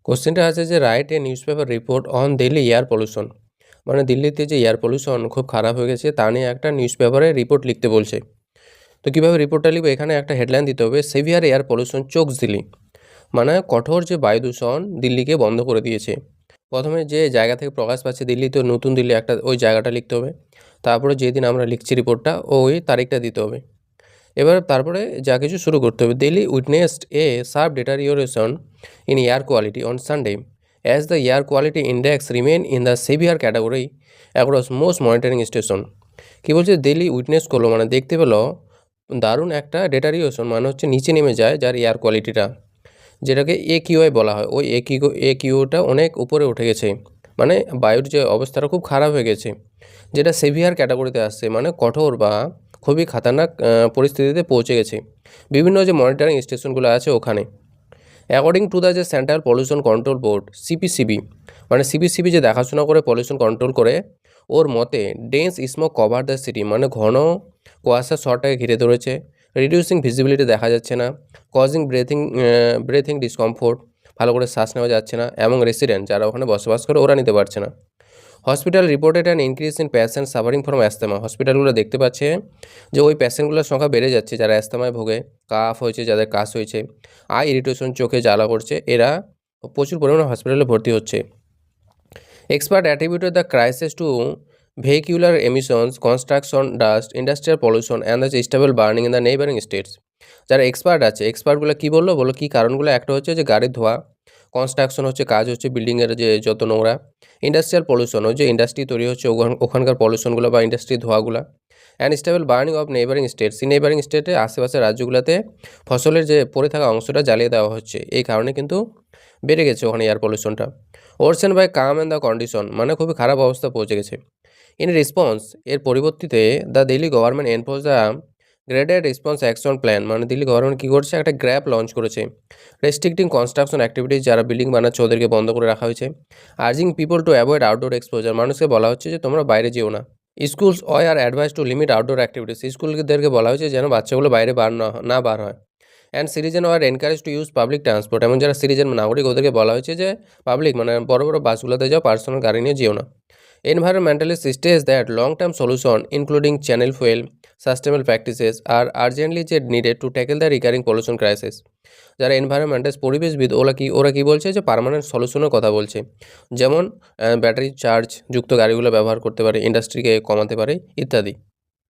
কোশ্চেনটা আছে যে write a news paper report on Delhi air pollution, মানে দিল্লিতে যে এয়ার পলিউশন খুব খারাপ হয়ে গেছে তা নিয়ে একটা নিউজ পেপারে রিপোর্ট লিখতে বলছে। তো কীভাবে রিপোর্টটা লিখবে, এখানে একটা হেডলাইন দিতে হবে, সিভিয়ার এয়ার পলিউশন চোকস দিল্লি, মানে কঠোর যে বায়ু দূষণ দিল্লিকে বন্ধ করে দিয়েছে। প্রথমে যে জায়গা থেকে প্রকাশ পাচ্ছে দিল্লিতে নতুন দিল্লি একটা ওই জায়গাটা লিখতে হবে, তারপরে যেদিন আমরা লিখছি রিপোর্টটা ওই তারিখটা দিতে হবে। এবার তারপরে যা কিছু শুরু করতে হবে। Delhi witnessed a sharp deterioration in air quality on Sunday as the air quality index remain in the severe category across most monitoring station. কী বলছে, দিল্লি উইটনেস করলো মানে দেখতে পেলো দারুণ একটা ডেটারিওশন, মানে হচ্ছে নিচে নেমে যায় যার এয়ার কোয়ালিটিটা, যেটাকে AQI বলা হয়, ওই AQIটা অনেক উপরে উঠে গেছে, মানে বায়ুর যে অবস্থাটা খুব খারাপ হয়ে গেছে, যেটা সিভিয়ার ক্যাটাগরিতে আসছে, মানে কঠোর বা খুবই খাতারনাক পরিস্থিতিতে পৌঁছে গেছে বিভিন্ন যে মনিটরিং স্টেশনগুলো আছে ওখানে। অ্যাকর্ডিং টু দ্য যে central pollution control board CPCB, মানে CPCB যে দেখাশোনা করে পলিউশন কন্ট্রোল করে, ওর মতে dense smoke cover the city, মানে ঘন কুয়াশা শহরটাকে ঘিরে ধরেছে, রিডিউসিং ভিজিবিলিটি দেখা যাচ্ছে না, কজিং ব্রেথিং ডিসকমফোর্ট, ভালো করে শ্বাস নেওয়া যাচ্ছে না, এবং রেসিডেন্ট যারা ওখানে বসবাস করে ওরা নিতে পারছে না। Hospital reported an increase in patient suffering from অ্যাস্তমা, হসপিটালগুলো দেখতে পাচ্ছে যে ওই প্যাশেন্টগুলোর সংখ্যা বেড়ে যাচ্ছে যারা অ্যাস্তমায় ভোগে, কাফ হয়েছে, যাদের কাশ হয়েছে, আই ইরিটেশন, চোখে জ্বালা করছে, এরা প্রচুর পরিমাণে হসপিটালে ভর্তি হচ্ছে। Expert attributed the crisis to vehicular emissions, construction dust, industrial pollution and the stubble burning in the neighbouring states. যারা এক্সপার্ট আছে, এক্সপার্টগুলো কী বললো কী কারণগুলো, একটা হচ্ছে যে গাড়ির ধোয়া, কনস্ট্রাকশন হচ্ছে কাজ হচ্ছে বিল্ডিংয়ের যে যত নোংরা, ইন্ডাস্ট্রিয়াল পলিউশন ওই যে ইন্ডাস্ট্রি তৈরি হচ্ছে ওখানকার পলিউশনগুলো বা ইন্ডাস্ট্রির ধোঁয়াগুলো, and stubble burning of neighbouring states, neighbouring স্টেটে আশেপাশের রাজ্যগুলোতে ফসলের যে পড়ে থাকা অংশটা জ্বালিয়ে দেওয়া হচ্ছে, এই কারণে কিন্তু বেড়ে গেছে ওখানে এয়ার পলিউশনটা। Worsen by calm and the condition, মানে খুবই খারাপ অবস্থা পৌঁছে গেছে। ইন রেসপন্স, এর পরিবর্তিতে the Delhi government enforce the graded response action plan, মানে দিল্লি গভর্নমেন্ট কী করছে, একটা গ্র্যাপ লঞ্চ করেছে, রেস্ট্রিক্টিং কনস্ট্রাকশন অ্যাক্টিভিটিস, যারা বিল্ডিং বানাচ্ছে ওদেরকে বন্ধ করে রাখা হয়েছে। Urging people to avoid outdoor exposure, মানুষকে বলা হচ্ছে যে তোমরা বাইরে যেও না। Schools are advise to limit outdoor activities, স্কুলদেরকে বলা হয়েছে যেন বাচ্চাগুলো বাইরে বার হয়। অ্যান্ড সিটিজেন আর encourage to use public transport, এমন যারা সিটিজেন নাগরিক ওদেরকে বলা হয়েছে যে পাবলিক মানে বড় বড় বাসগুলোতে যাও, পার্সোনাল গাড়ি নিয়ে যেও না। Environmentalists states that long-term solution, including channel fuel, sustainable practices, are urgently needed to tackle the recurring pollution crisis. যারা এনভায়রনমেন্টালিস্ট পরিবেশবিদ ওরা কি বলছে যে পার্মানেন্ট সলিউশনের কথা বলছে, যেমন ব্যাটারি চার্জ যুক্ত গাড়িগুলো ব্যবহার করতে পারে, ইন্ডাস্ট্রিকে কমাতে পারে ইত্যাদি।